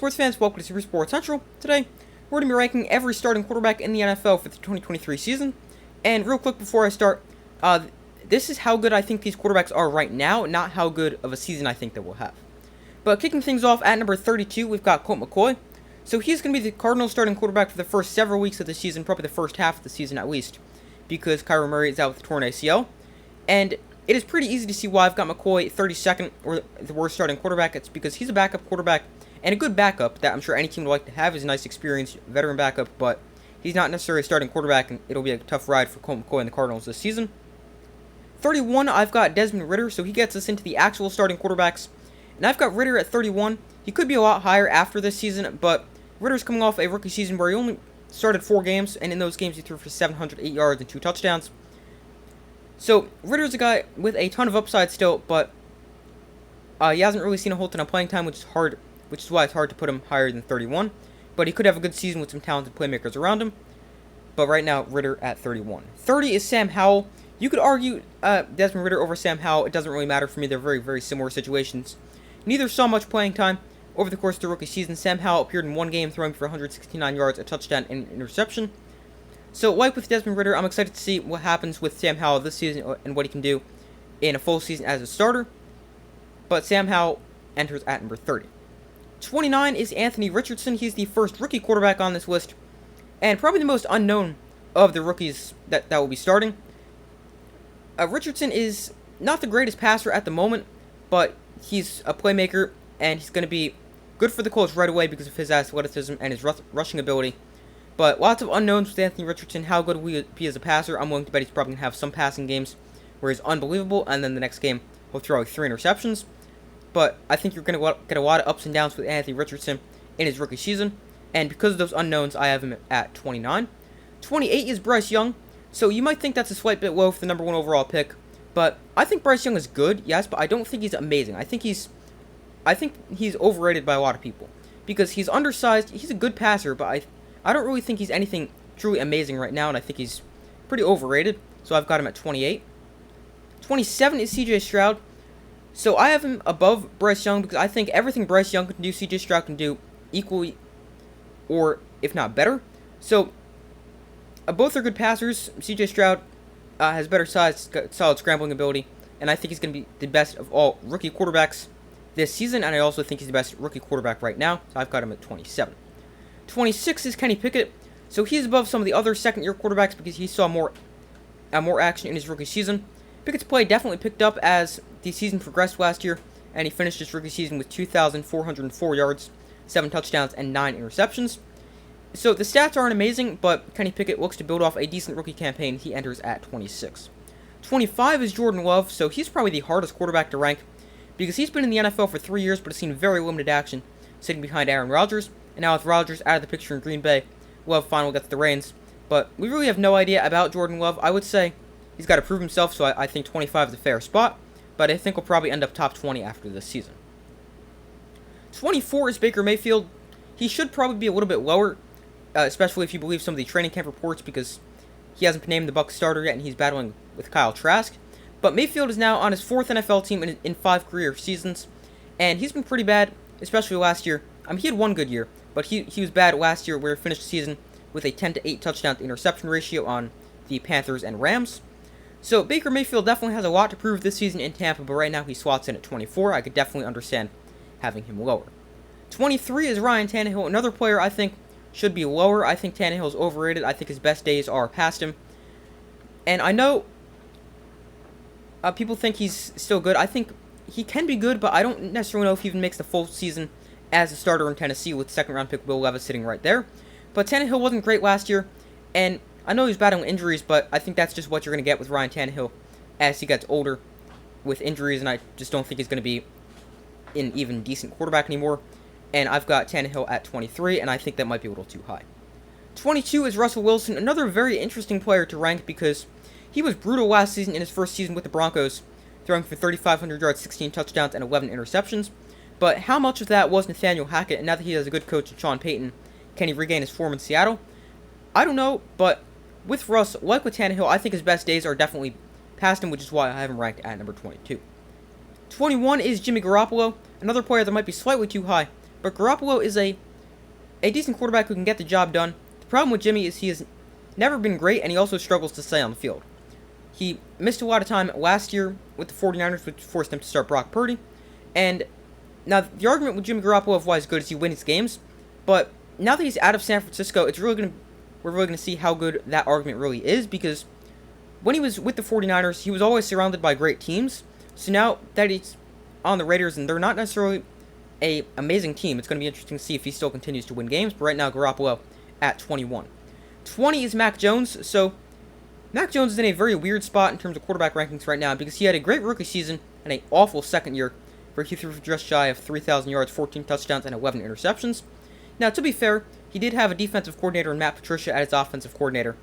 sports fans, welcome to Super Sports Central. Today, we're going to be ranking every starting quarterback in the NFL for the 2023 season. And real quick before I start, this is how good I think these quarterbacks are right now, not how good of a season I think they will have. But kicking things off at number 32, we've got Colt McCoy. So he's going to be the Cardinals starting quarterback for the first several weeks of the season, probably the first half of the season at least, because Kyler Murray is out with a torn ACL. And it is pretty easy to see why I've got McCoy 32nd, or the worst starting quarterback. It's because he's a backup quarterback, and a good backup that I'm sure any team would like to have. Is a nice, experienced veteran backup, but he's not necessarily a starting quarterback, and it'll be a tough ride for Colt McCoy and the Cardinals this season. 31, I've got Desmond Ridder, so he gets us into the actual starting quarterbacks. And I've got Ridder at 31. He could be a lot higher after this season, but Ridder's coming off a rookie season where he only started 4 games, and in those games he threw for 708 yards and 2 touchdowns. So, Ridder's a guy with a ton of upside still, but he hasn't really seen a whole ton of playing time, which is why it's hard to put him higher than 31. But he could have a good season with some talented playmakers around him. But right now, Ridder at 31. 30 is Sam Howell. You could argue Desmond Ridder over Sam Howell. It doesn't really matter for me. They're very, very similar situations. Neither saw much playing time over the course of the rookie season. Sam Howell appeared in one game, throwing for 169 yards, a touchdown, and an interception. So, like with Desmond Ridder, I'm excited to see what happens with Sam Howell this season and what he can do in a full season as a starter. But Sam Howell enters at number 30. 29 is Anthony Richardson. He's the first rookie quarterback on this list, and probably the most unknown of the rookies that will be starting. Richardson is not the greatest passer at the moment, but he's a playmaker, and he's going to be good for the Colts right away because of his athleticism and his rushing ability. But lots of unknowns with Anthony Richardson. How good will he be as a passer? I'm willing to bet he's probably going to have some passing games where he's unbelievable, and then the next game he'll throw like 3 interceptions. But I think you're going to get a lot of ups and downs with Anthony Richardson in his rookie season. And because of those unknowns, I have him at 29. 28 is Bryce Young. So you might think that's a slight bit low for the number 1 overall pick. But I think Bryce Young is good, yes, but I don't think he's amazing. I think he's overrated by a lot of people. Because he's undersized. He's a good passer, but I don't really think he's anything truly amazing right now, and I think he's pretty overrated. So I've got him at 28. 27 is CJ Stroud. So I have him above Bryce Young because I think everything Bryce Young can do, CJ Stroud can do equally, or if not better. So both are good passers. CJ Stroud has better size, solid scrambling ability, and I think he's going to be the best of all rookie quarterbacks this season, and I also think he's the best rookie quarterback right now, so I've got him at 27. 26 is Kenny Pickett. So he's above some of the other second-year quarterbacks because he saw more action in his rookie season. Pickett's play definitely picked up as the season progressed last year, and he finished his rookie season with 2,404 yards, 7 touchdowns, and 9 interceptions. So the stats aren't amazing, but Kenny Pickett looks to build off a decent rookie campaign. He enters at 26. 25 is Jordan Love, so he's probably the hardest quarterback to rank because he's been in the NFL for 3 years but has seen very limited action, sitting behind Aaron Rodgers. And now with Rodgers out of the picture in Green Bay, Love finally gets the reins. But we really have no idea about Jordan Love. I would say he's got to prove himself, so I think 25 is a fair spot. But I think he'll probably end up top 20 after this season. 24 is Baker Mayfield. He should probably be a little bit lower, especially if you believe some of the training camp reports, because he hasn't been named the Bucs starter yet, and he's battling with Kyle Trask. But Mayfield is now on his 4th NFL team in 5 career seasons, and he's been pretty bad, especially last year. He had one good year, but he was bad last year where he finished the season with a 10-8 touchdown to interception ratio on the Panthers and Rams. So Baker Mayfield definitely has a lot to prove this season in Tampa, but right now he slots in at 24. I could definitely understand having him lower. 23 is Ryan Tannehill, another player I think should be lower. I think Tannehill is overrated. I think his best days are past him. And I know people think he's still good. I think he can be good, but I don't necessarily know if he even makes the full season as a starter in Tennessee with second-round pick Will Levis sitting right there. But Tannehill wasn't great last year, and I know he's battling injuries, but I think that's just what you're going to get with Ryan Tannehill as he gets older with injuries, and I just don't think he's going to be an even decent quarterback anymore. And I've got Tannehill at 23, and I think that might be a little too high. 22 is Russell Wilson, another very interesting player to rank because he was brutal last season in his first season with the Broncos, throwing for 3,500 yards, 16 touchdowns, and 11 interceptions. But how much of that was Nathaniel Hackett, and now that he has a good coach in Sean Payton, can he regain his form in Seattle? I don't know, but with Russ, like with Tannehill, I think his best days are definitely past him, which is why I have him ranked at number 22. 21 is Jimmy Garoppolo, another player that might be slightly too high, but Garoppolo is a decent quarterback who can get the job done. The problem with Jimmy is he has never been great, and he also struggles to stay on the field. He missed a lot of time last year with the 49ers, which forced him to start Brock Purdy. And now, the argument with Jimmy Garoppolo of why he's good is he wins games, but now that he's out of San Francisco, we're really going to see how good that argument really is, because when he was with the 49ers, he was always surrounded by great teams. So now that he's on the Raiders, and they're not necessarily a amazing team, it's going to be interesting to see if he still continues to win games. But right now, Garoppolo at 21. 20 is Mac Jones. So Mac Jones is in a very weird spot in terms of quarterback rankings right now, because he had a great rookie season and an awful second year, where he threw for just shy of 3,000 yards, 14 touchdowns, and 11 interceptions. Now, to be fair, he did have a defensive coordinator in Matt Patricia as his offensive coordinator.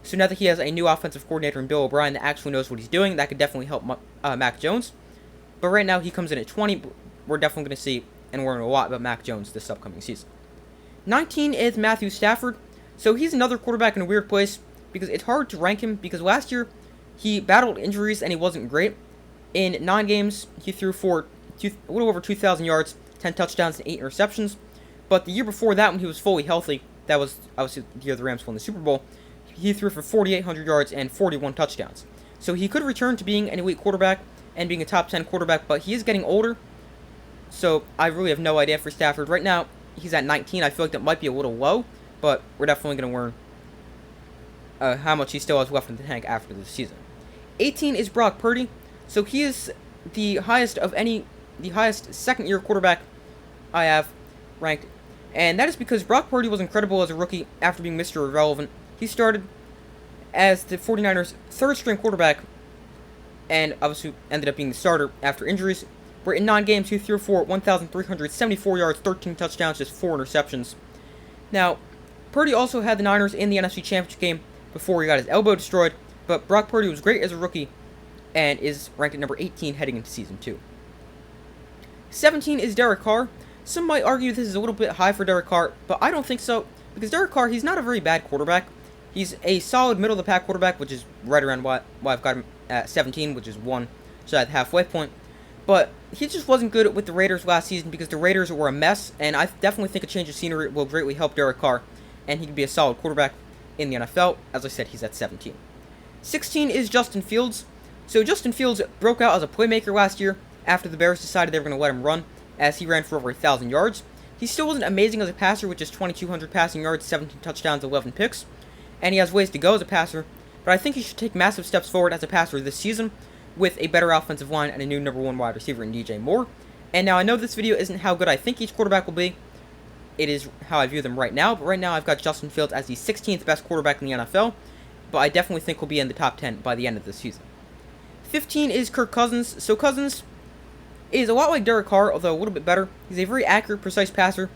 So now that he has a new offensive coordinator in Bill O'Brien that actually knows what he's doing, that could definitely help Mac Jones. But right now, he comes in at 20. We're definitely going to see and learn a lot about Mac Jones this upcoming season. 19 is Matthew Stafford. So he's another quarterback in a weird place, because it's hard to rank him, because last year he battled injuries and he wasn't great. In 9 games, he threw for a little over 2,000 yards, 10 touchdowns, and 8 interceptions. But the year before that, when he was fully healthy, that was obviously the year the Rams won the Super Bowl, he threw for 4,800 yards and 41 touchdowns. So he could return to being an elite quarterback and being a top 10 quarterback, but he is getting older. So I really have no idea for Stafford. Right now, he's at 19. I feel like that might be a little low, but we're definitely going to learn how much he still has left in the tank after this season. 18 is Brock Purdy. So he is the highest second-year quarterback I have ranked. And that is because Brock Purdy was incredible as a rookie after being Mr. Irrelevant. He started as the 49ers' third-string quarterback, and obviously ended up being the starter after injuries, where in 9 games he threw for 1,374 yards, 13 touchdowns, just 4 interceptions. Now, Purdy also had the Niners in the NFC Championship game before he got his elbow destroyed, but Brock Purdy was great as a rookie and is ranked at number 18 heading into Season 2. 17 is Derek Carr. Some might argue this is a little bit high for Derek Carr, but I don't think so, because Derek Carr, he's not a very bad quarterback. He's a solid middle-of-the-pack quarterback, which is right around why I've got him at 17, which is one shy of the halfway point. But he just wasn't good with the Raiders last season, because the Raiders were a mess, and I definitely think a change of scenery will greatly help Derek Carr, and he can be a solid quarterback in the NFL. As I said, he's at 17. 16 is Justin Fields. So Justin Fields broke out as a playmaker last year after the Bears decided they were going to let him run, as he ran for over 1,000 yards. He still wasn't amazing as a passer, with just 2,200 passing yards, 17 touchdowns, 11 picks. And he has ways to go as a passer, but I think he should take massive steps forward as a passer this season with a better offensive line and a new number 1 wide receiver in DJ Moore. And now I know this video isn't how good I think each quarterback will be. It is how I view them right now, but right now I've got Justin Fields as the 16th best quarterback in the NFL, but I definitely think he'll be in the top 10 by the end of this season. 15 is Kirk Cousins. So Cousins is a lot like Derek Carr, although a little bit better. He's a very accurate, precise passer.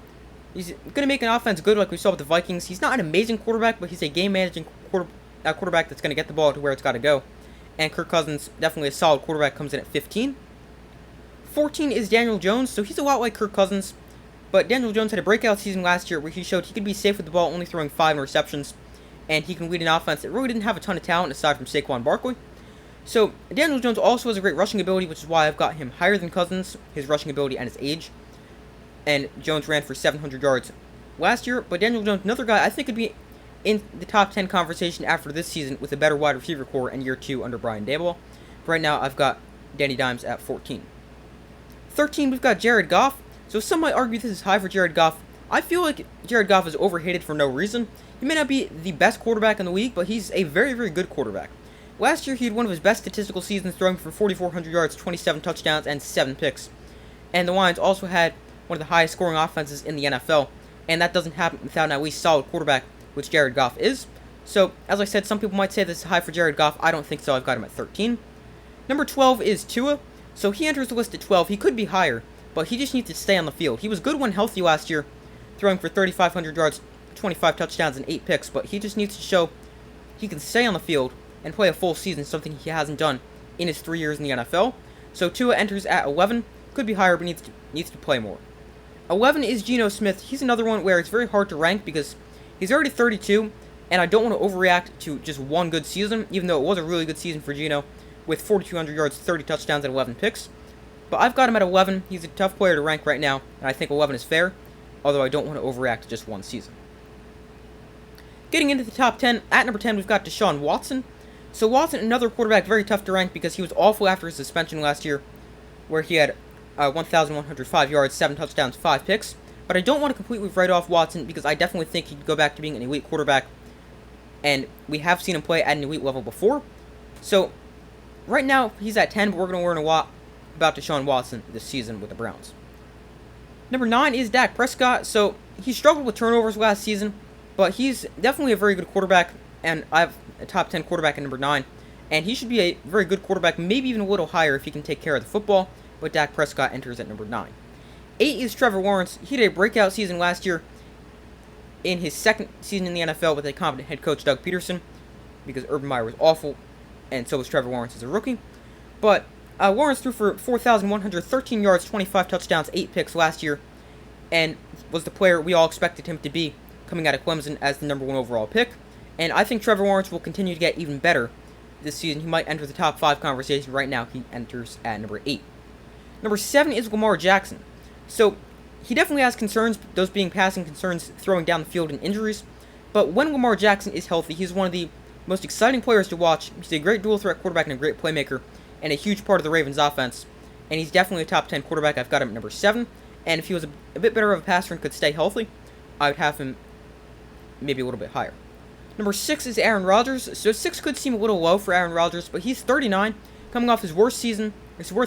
He's going to make an offense good like we saw with the Vikings. He's not an amazing quarterback, but he's a game-managing quarterback that's going to get the ball to where it's got to go. And Kirk Cousins, definitely a solid quarterback, comes in at 15. 14 is Daniel Jones. So he's a lot like Kirk Cousins, but Daniel Jones had a breakout season last year where he showed he could be safe with the ball, only throwing 5 interceptions, and he can lead an offense that really didn't have a ton of talent aside from Saquon Barkley. So Daniel Jones also has a great rushing ability, which is why I've got him higher than Cousins, his rushing ability and his age. And Jones ran for 700 yards last year, but Daniel Jones, another guy I think could be in the top 10 conversation after this season with a better wide receiver core in year 2 under Brian Daboll. Right now, I've got Danny Dimes at 14. 13, we've got Jared Goff. So some might argue this is high for Jared Goff. I feel like Jared Goff is overhated for no reason. He may not be the best quarterback in the league, but he's a very, very good quarterback. Last year, he had one of his best statistical seasons, throwing for 4,400 yards, 27 touchdowns, and 7 picks. And the Lions also had one of the highest scoring offenses in the NFL, and that doesn't happen without an at least solid quarterback, which Jared Goff is. So, as I said, some people might say this is high for Jared Goff. I don't think so. I've got him at 13. Number 12 is Tua. So he enters the list at 12. He could be higher, but he just needs to stay on the field. He was good when healthy last year, throwing for 3,500 yards, 25 touchdowns, and 8 picks, but he just needs to show he can stay on the field and play a full season, something he hasn't done in his 3 years in the NFL. So Tua enters at 11. Could be higher, but needs to play more. 11 is Geno Smith. He's another one where it's very hard to rank because he's already 32, and I don't want to overreact to just one good season, even though it was a really good season for Geno, with 4,200 yards, 30 touchdowns, and 11 picks. But I've got him at 11. He's a tough player to rank right now, and I think 11 is fair, although I don't want to overreact to just one season. Getting into the top 10, at number 10 we've got Deshaun Watson. So Watson, another quarterback, very tough to rank because he was awful after his suspension last year, where he had 1,105 yards, 7 touchdowns, 5 picks. But I don't want to completely write off Watson because I definitely think he'd go back to being an elite quarterback, and we have seen him play at an elite level before. So right now he's at 10, but we're going to learn a lot about Deshaun Watson this season with the Browns. Number 9 is Dak Prescott. So he struggled with turnovers last season, but he's definitely a very good quarterback, and I have a top 10 quarterback at number 9, and he should be a very good quarterback, maybe even a little higher if he can take care of the football, but Dak Prescott enters at number 9. 8 is Trevor Lawrence. He had a breakout season last year in his second season in the NFL with a competent head coach, Doug Peterson, because Urban Meyer was awful, and so was Trevor Lawrence as a rookie. But Lawrence threw for 4,113 yards, 25 touchdowns, 8 picks last year, and was the player we all expected him to be coming out of Clemson as the number 1 overall pick. And I think Trevor Lawrence will continue to get even better this season. He might enter the top 5 conversation. Right now, he enters at number 8. Number 7 is Lamar Jackson. So he definitely has concerns, those being passing concerns, throwing down the field, and injuries. But when Lamar Jackson is healthy, he's one of the most exciting players to watch. He's a great dual-threat quarterback and a great playmaker, and a huge part of the Ravens' offense. And he's definitely a top 10 quarterback. I've got him at number 7. And if he was a bit better of a passer and could stay healthy, I would have him maybe a little bit higher. Number 6 is Aaron Rodgers. So 6 could seem a little low for Aaron Rodgers, but he's 39, coming off his worst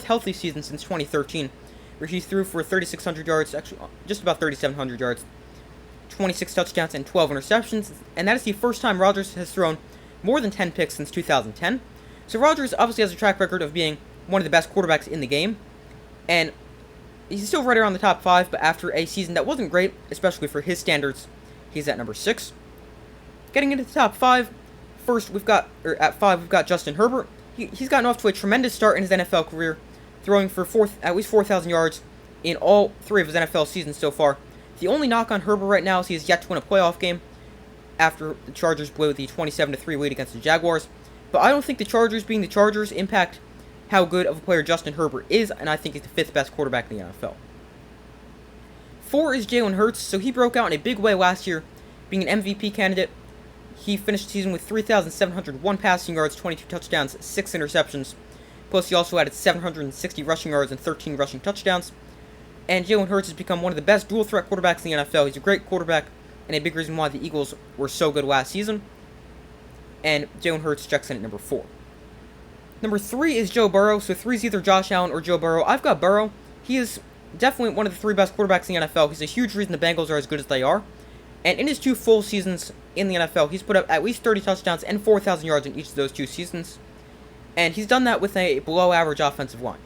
healthy season since 2013, where he threw for 3,600 yards, actually just about 3,700 yards, 26 touchdowns, and 12 interceptions. And that is the first time Rodgers has thrown more than 10 picks since 2010. So Rodgers obviously has a track record of being one of the best quarterbacks in the game, and he's still right around the top 5, but after a season that wasn't great, especially for his standards, he's at number 6. Getting into the top 5, at 5 we've got Justin Herbert. He's gotten off to a tremendous start in his NFL career, throwing for at least 4,000 yards in all 3 of his NFL seasons so far. The only knock on Herbert right now is he has yet to win a playoff game after the Chargers blew the 27-3 lead against the Jaguars. But I don't think the Chargers being the Chargers impact how good of a player Justin Herbert is, and I think he's the 5th best quarterback in the NFL. 4 is Jalen Hurts. So he broke out in a big way last year, being an MVP candidate. He finished the season with 3,701 passing yards, 22 touchdowns, 6 interceptions. Plus, he also added 760 rushing yards and 13 rushing touchdowns. And Jalen Hurts has become one of the best dual-threat quarterbacks in the NFL. He's a great quarterback, and a big reason why the Eagles were so good last season. And Jalen Hurts checks in at number 4. Number 3 is Joe Burrow. So 3 is either Josh Allen or Joe Burrow. I've got Burrow. He is definitely one of the 3 best quarterbacks in the NFL. He's a huge reason the Bengals are as good as they are. And in his 2 full seasons in the NFL, he's put up at least 30 touchdowns and 4,000 yards in each of those 2 seasons. And he's done that with a below-average offensive line.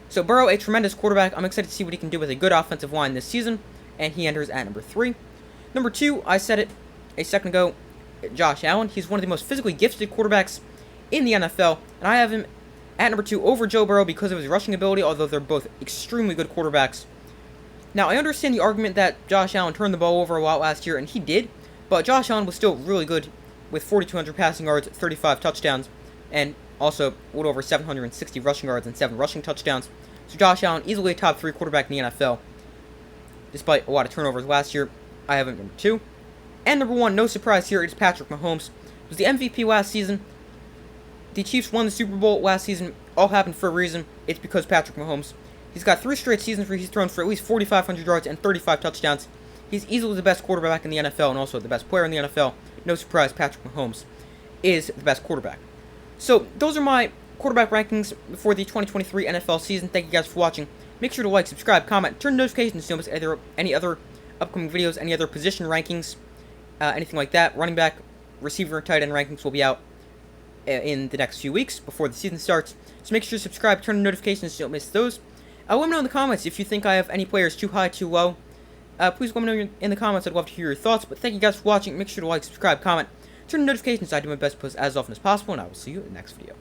So Burrow, a tremendous quarterback. I'm excited to see what he can do with a good offensive line this season. And he enters at number 3. Number 2, I said it a second ago, Josh Allen. He's one of the most physically gifted quarterbacks in the NFL. And I have him at number 2 over Joe Burrow because of his rushing ability, although they're both extremely good quarterbacks. Now, I understand the argument that Josh Allen turned the ball over a lot last year, and he did. But Josh Allen was still really good with 4,200 passing yards, 35 touchdowns, and also a little over 760 rushing yards and 7 rushing touchdowns. So Josh Allen, easily a top 3 quarterback in the NFL. Despite a lot of turnovers last year, I have him at number 2. And number 1, no surprise here, it is Patrick Mahomes. He was the MVP last season. The Chiefs won the Super Bowl last season. All happened for a reason. It's because Patrick Mahomes. He's got 3 straight seasons where he's thrown for at least 4,500 yards and 35 touchdowns. He's easily the best quarterback in the NFL and also the best player in the NFL. No surprise, Patrick Mahomes is the best quarterback. So, those are my quarterback rankings for the 2023 NFL season. Thank you guys for watching. Make sure to like, subscribe, comment, turn notifications so you don't miss any other upcoming videos, any other position rankings, anything like that. Running back, receiver, and tight end rankings will be out in the next few weeks before the season starts. So make sure to subscribe, turn on notifications so you don't miss those. Let me know in the comments if you think I have any players too high, too low. Please let me know in the comments. I'd love to hear your thoughts. But thank you guys for watching. Make sure to like, subscribe, comment, turn on notifications so I do my best to post as often as possible. And I will see you in the next video.